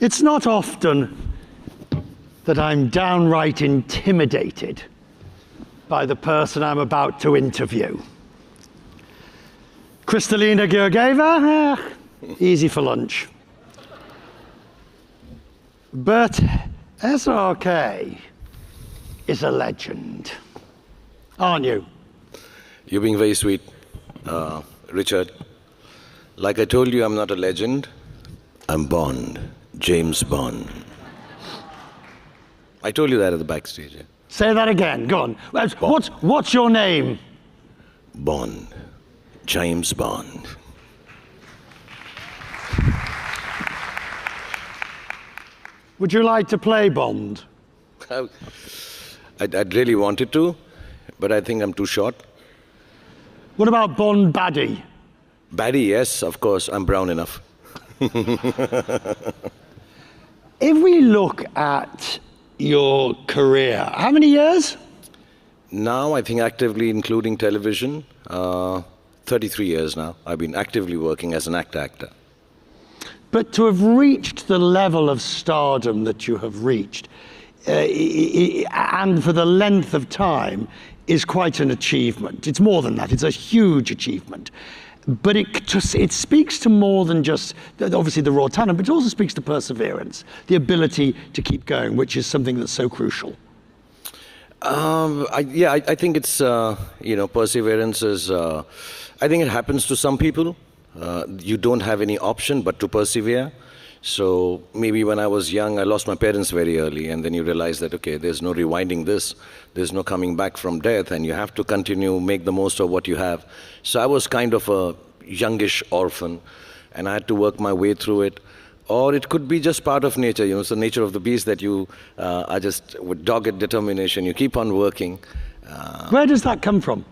It's not often that I'm downright intimidated by the person I'm about to interview. Kristalina Georgieva, easy for lunch. But SRK is a legend, aren't you? You're being very sweet, Richard. Like I told you, I'm not a legend. I'm Bond, James Bond. I told you that at the backstage. Yeah? Say that again, go on. What's your name? Bond, James Bond. Would you like to play Bond? I'd really wanted to, but I think I'm too short. What about Bond Baddie? Baddie, yes, of course. I'm brown enough. If we look at your career, how many years? Now, I think actively including television, 33 years now. I've been actively working as an actor. But to have reached the level of stardom that you have reached, and for the length of time, is quite an achievement. It's more than that, it's a huge achievement. But it speaks to more than just, obviously, the raw talent, but it also speaks to perseverance, the ability to keep going, which is something that's so crucial. I think it's, perseverance is, I think it happens to some people. You don't have any option but to persevere. So maybe when I was young, I lost my parents very early, and then you realize that, okay, there's no rewinding this, there's no coming back from death, and you have to continue, make the most of what you have. So I was kind of a youngish orphan, and I had to work my way through it. Or it could be just part of nature, it's the nature of the beast that you are just with dogged determination, you keep on working. Where does that come from?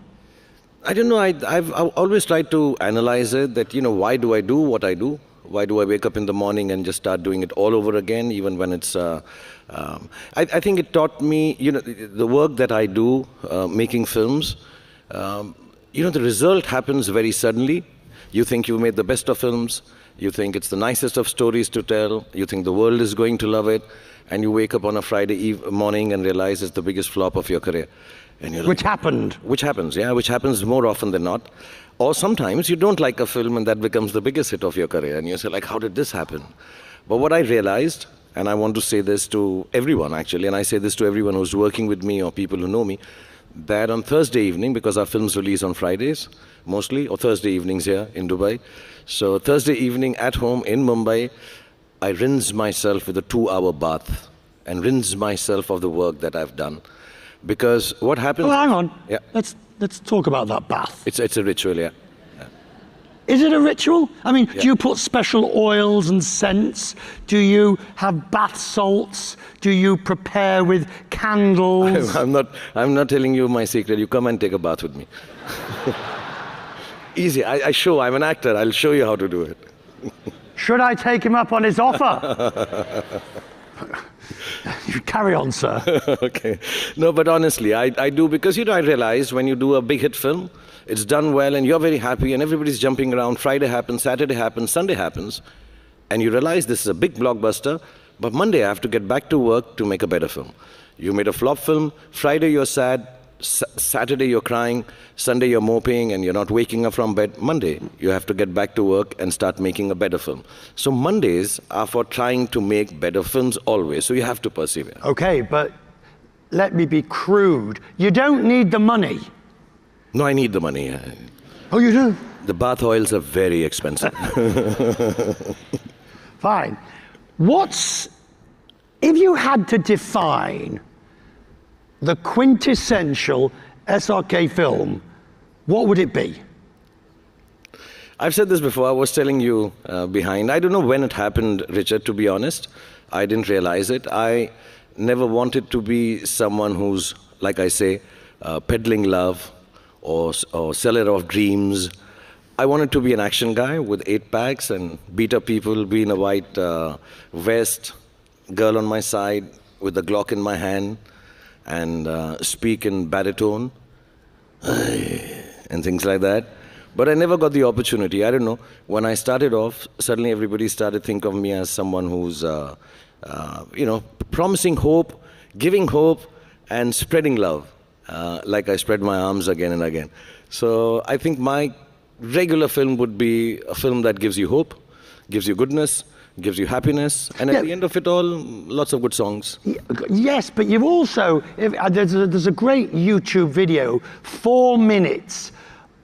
I don't know, I've always tried to analyze it, that, why do I do what I do? Why do I wake up in the morning and just start doing it all over again, even when it's... I think it taught me, the work that I do, making films, the result happens very suddenly. You think you've made the best of films, you think it's the nicest of stories to tell, you think the world is going to love it, and you wake up on a Friday morning and realize it's the biggest flop of your career. And you're Which happened. Which happens more often than not. Or sometimes you don't like a film and that becomes the biggest hit of your career. And you say, how did this happen? But what I realized, and I want to say this to everyone actually, and I say this to everyone who's working with me or people who know me, that on Thursday evening, because our films release on Fridays, mostly, or Thursday evenings here in Dubai. So Thursday evening at home in Mumbai, I rinse myself with a 2-hour bath and rinse myself of the work that I've done. Because what happens... Well, hang on. Yeah. Let's talk about that bath. It's a ritual, yeah. Is it a ritual? I mean, yeah. Do you put special oils and scents? Do you have bath salts? Do you prepare with candles? I'm not telling you my secret. You come and take a bath with me. Easy. I'm an actor. I'll show you how to do it. Should I take him up on his offer? You carry on, sir. Okay. No, but honestly, I do, because, I realize when you do a big hit film, it's done well and you're very happy and everybody's jumping around. Friday happens, Saturday happens, Sunday happens. And you realize this is a big blockbuster, but Monday I have to get back to work to make a better film. You made a flop film, Friday you're sad, Saturday you're crying, Sunday you're moping and you're not waking up from bed. Monday, you have to get back to work and start making a better film. So Mondays are for trying to make better films always. So you have to persevere. Okay, but let me be crude. You don't need the money. No, I need the money. Oh, you do? The bath oils are very expensive. Fine. If you had to define the quintessential SRK film, what would it be? I've said this before. I was telling you behind. I don't know when it happened, Richard, to be honest. I didn't realize it. I never wanted to be someone who's, like I say, peddling love or seller of dreams. I wanted to be an action guy with 8-packs and beat up people, be in a white vest, girl on my side with a Glock in my hand, and speak in baritone and things like that. But I never got the opportunity. I don't know. When I started off, suddenly everybody started think of me as someone who's, promising hope, giving hope, and spreading love. Like I spread my arms again and again. So I think my regular film would be a film that gives you hope, gives you goodness, gives you happiness, and at the end of it all, lots of good songs. Yes, but you've also, there's a great YouTube video, 4 minutes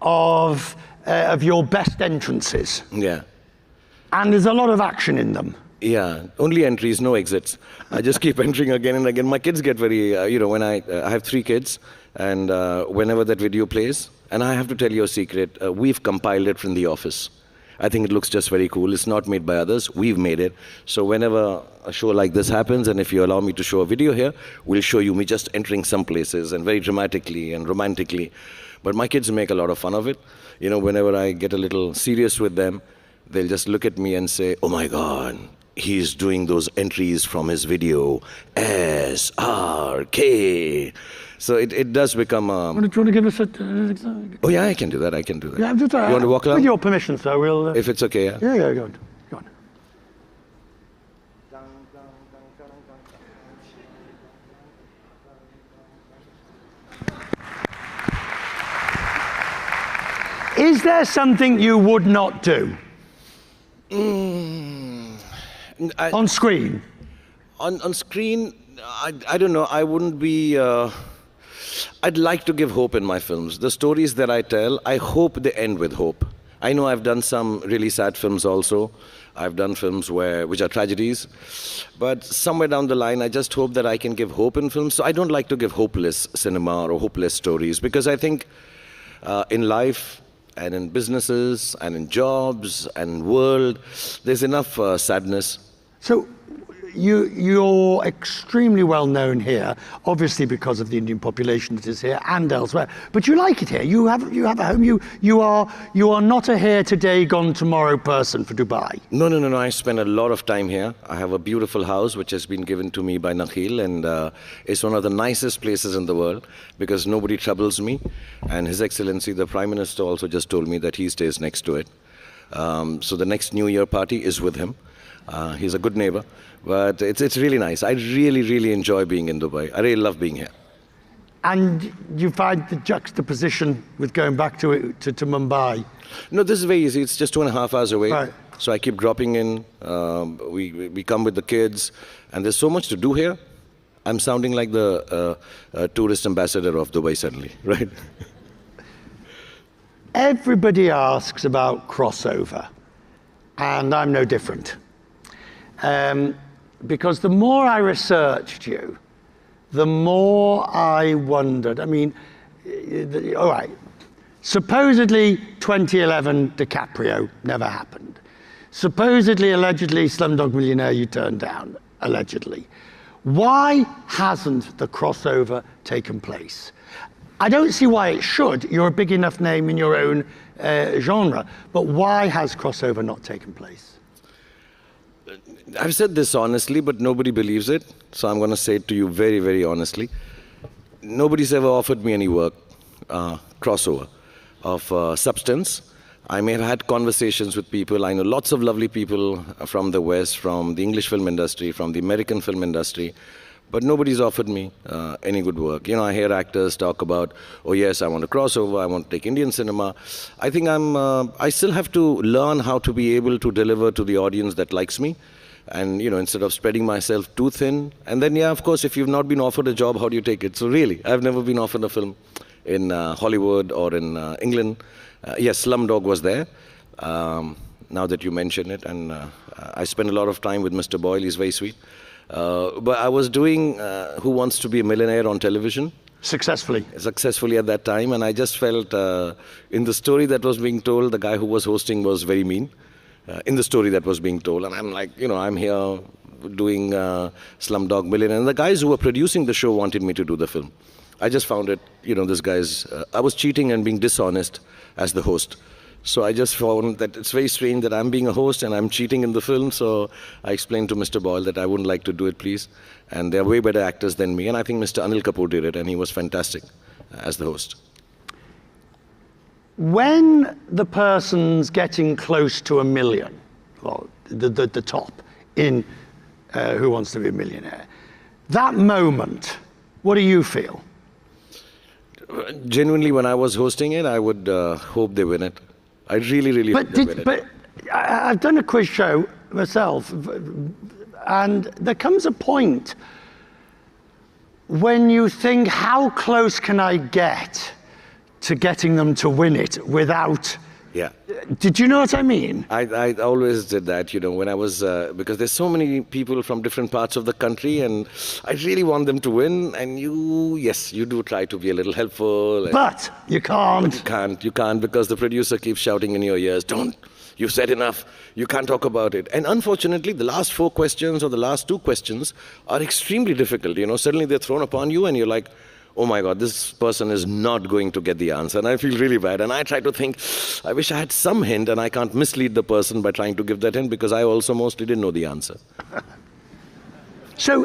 of your best entrances. Yeah. And there's a lot of action in them. Yeah, only entries, no exits. I just keep entering again and again. My kids get very, when I have 3 kids, and whenever that video plays, and I have to tell you a secret, we've compiled it from the office. I think it looks just very cool. It's not made by others. We've made it. So whenever a show like this happens, and if you allow me to show a video here, we'll show you me just entering some places and very dramatically and romantically. But my kids make a lot of fun of it. Whenever I get a little serious with them, they'll just look at me and say, "Oh my God, he's doing those entries from his video, SRK." So it does become a... Do you want to give us an example? Oh yeah, I can do that. Yeah, just, you want to walk along? With your permission, sir, we'll... If it's okay, yeah. Yeah, go on. Go on. Is there something you would not do? On screen? On screen, I don't know. I wouldn't be... I'd like to give hope in my films. The stories that I tell, I hope they end with hope. I know I've done some really sad films also. I've done films which are tragedies. But somewhere down the line, I just hope that I can give hope in films. So I don't like to give hopeless cinema or hopeless stories, because I think in life and in businesses and in jobs and world, there's enough sadness. So you're extremely well known here, obviously because of the Indian population that is here and elsewhere. But you like it here. You have a home. You are not a here today, gone tomorrow person for Dubai. No. I spend a lot of time here. I have a beautiful house which has been given to me by Nakhil, and it's one of the nicest places in the world because nobody troubles me. And His Excellency the Prime Minister also just told me that he stays next to it. So the next New Year party is with him. He's a good neighbor. But it's really nice. I really enjoy being in Dubai. I really love being here. And you find the juxtaposition with going back to Mumbai? No, this is very easy. It's just 2.5 hours away. Right. So I keep dropping in. We come with the kids. And there's so much to do here. I'm sounding like the tourist ambassador of Dubai suddenly, right? Everybody asks about crossover. And I'm no different. Because the more I researched you, the more I wondered. I mean, all right, supposedly 2011 DiCaprio never happened. Supposedly, allegedly, Slumdog Millionaire you turned down, allegedly. Why hasn't the crossover taken place? I don't see why it should. You're a big enough name in your own genre, but why has crossover not taken place? I've said this honestly, but nobody believes it. So I'm going to say it to you very, very honestly. Nobody's ever offered me any work, crossover, of substance. I may have had conversations with people. I know lots of lovely people from the West, from the English film industry, from the American film industry. But nobody's offered me any good work. I hear actors talk about, oh yes, I want to crossover, I want to take Indian cinema. I think I still have to learn how to be able to deliver to the audience that likes me. And, instead of spreading myself too thin. And then, yeah, of course, if you've not been offered a job, how do you take it? So really, I've never been offered a film in Hollywood or in England. Yes, Slumdog was there, now that you mention it. And I spent a lot of time with Mr. Boyle. He's very sweet. But I was doing Who Wants to Be a Millionaire on television. Successfully at that time. And I just felt in the story that was being told, the guy who was hosting was very mean. In the story that was being told. And I'm like, I'm here doing Slumdog Millionaire. And the guys who were producing the show wanted me to do the film. I just found it, this guy's... I was cheating and being dishonest as the host. So I just found that it's very strange that I'm being a host and I'm cheating in the film. So I explained to Mr. Boyle that I wouldn't like to do it, please. And they're way better actors than me. And I think Mr. Anil Kapoor did it, and he was fantastic as the host. when the person's getting close to 1 million, well, the top in Who Wants to Be a Millionaire, that moment, what do you feel? Genuinely, when I was hosting it, I would hope they win it. I really, really hope they win it. But I've done a quiz show myself, and there comes a point when you think, how close can I get to getting them to win it without... Yeah. Did you know what I mean? I always did that, when I was, because there's so many people from different parts of the country, and I really want them to win, and yes, you do try to be a little helpful. But you can't. You can't, because the producer keeps shouting in your ears, don't, you've said enough, you can't talk about it. And unfortunately, the last 4 questions or the last 2 questions are extremely difficult, Suddenly they're thrown upon you, and you're like, oh my God, this person is not going to get the answer. And I feel really bad. And I try to think, I wish I had some hint, and I can't mislead the person by trying to give that hint, because I also mostly didn't know the answer. So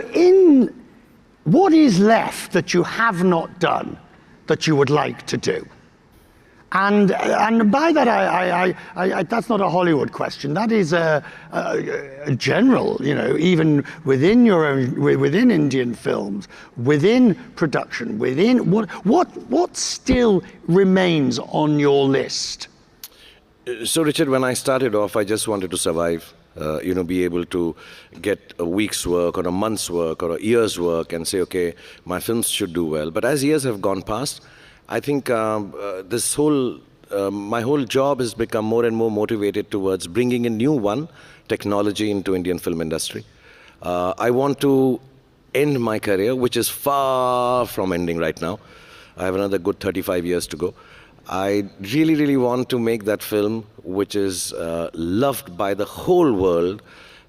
what is left that you have not done that you would like to do? And by that, I that's not a Hollywood question. That is a general, even within within Indian films, within production, within what still remains on your list? So, Richard, when I started off, I just wanted to survive. Be able to get a week's work or a month's work or a year's work and say, okay, my films should do well. But as years have gone past, I think my whole job has become more and more motivated towards bringing in new technology into Indian film industry. I want to end my career, which is far from ending right now. I have another good 35 years to go. I really, really want to make that film which is loved by the whole world,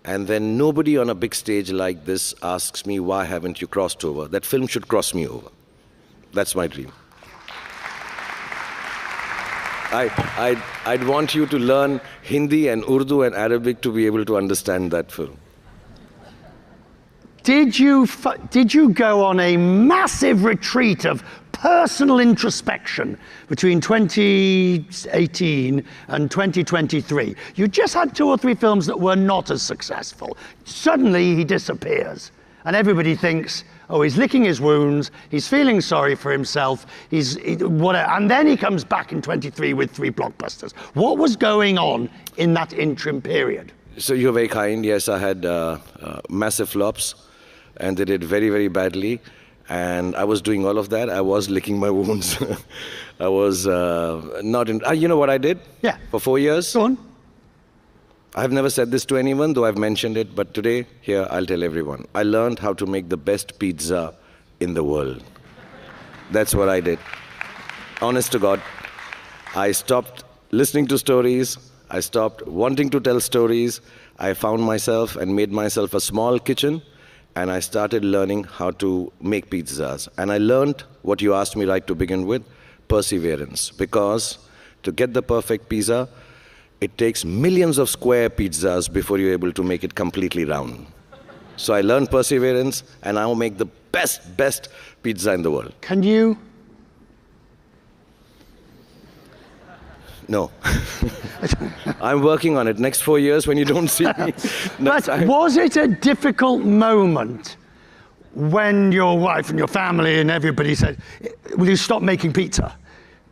and then nobody on a big stage like this asks me, why haven't you crossed over? That film should cross me over. That's my dream. I'd want you to learn Hindi and Urdu and Arabic to be able to understand that film. Did you go on a massive retreat of personal introspection between 2018 and 2023? You just had 2 or 3 films that were not as successful. Suddenly he disappears, and everybody thinks, oh, he's licking his wounds, he's feeling sorry for himself, whatever. And then he comes back in 23 with 3 blockbusters. What was going on in that interim period? So you're very kind. Yes, I had massive flops, and they did very, very badly. And I was doing all of that. I was licking my wounds. I was not in... you know what I did? Yeah. For 4 years? Go on. I've never said this to anyone, though I've mentioned it, but today, here, I'll tell everyone. I learned how to make the best pizza in the world. That's what I did. Honest to God. I stopped listening to stories. I stopped wanting to tell stories. I found myself and made myself a small kitchen, and I started learning how to make pizzas. And I learned what you asked me right to begin with, perseverance. Because to get the perfect pizza, it takes millions of square pizzas before you're able to make it completely round. So I learned perseverance, and I will make the best pizza in the world. Can you? No. I'm working on it. Next 4 years, when you don't see me. But was it a difficult moment when your wife and your family and everybody said, will you stop making pizza?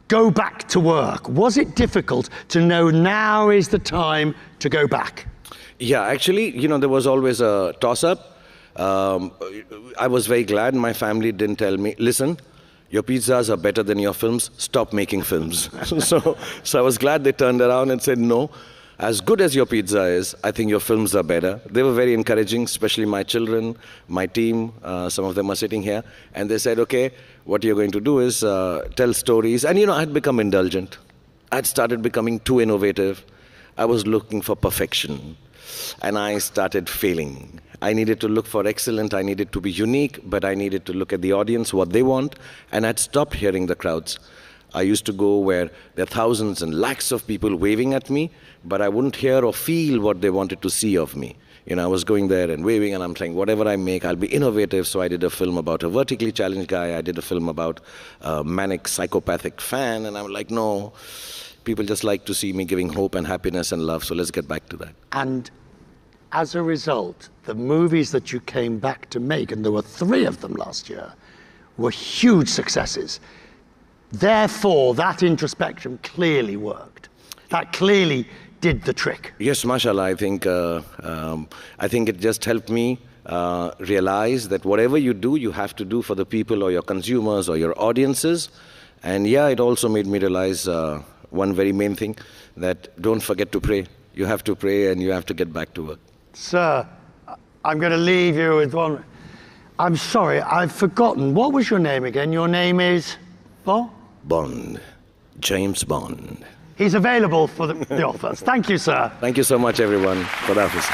Go back to work. Was it difficult to know now is the time to go back? Yeah, actually, there was always a toss-up. I was very glad my family didn't tell me, listen, your pizzas are better than your films, stop making films. So I was glad they turned around and said, no, as good as your pizza is, I think your films are better. They were very encouraging, especially my children, my team, some of them are sitting here, and they said, okay, what you're going to do is tell stories. And I had become indulgent. I'd started becoming too innovative. I was looking for perfection, and I started failing. I needed to look for excellent, I needed to be unique, but I needed to look at the audience, what they want, and I'd stopped hearing the crowds. I used to go where there are thousands and lakhs of people waving at me, but I wouldn't hear or feel what they wanted to see of me. I was going there and waving, and I'm saying, whatever I make, I'll be innovative. So I did a film about a vertically challenged guy. I did a film about a manic psychopathic fan, and I'm like, no, people just like to see me giving hope and happiness and love, so let's get back to that. And as a result, the movies that you came back to make, and there were 3 of them last year, were huge successes. Therefore, that introspection clearly worked. That clearly did the trick. Yes, mashallah, I think it just helped me realize that whatever you do, you have to do for the people or your consumers or your audiences. And yeah, it also made me realize one very main thing, that don't forget to pray. You have to pray and you have to get back to work. Sir, I'm going to leave you with one. I'm sorry, I've forgotten. What was your name again? Your name is? Bond. James Bond. He's available for the offers. Thank you, sir. Thank you so much, everyone. Khudafis.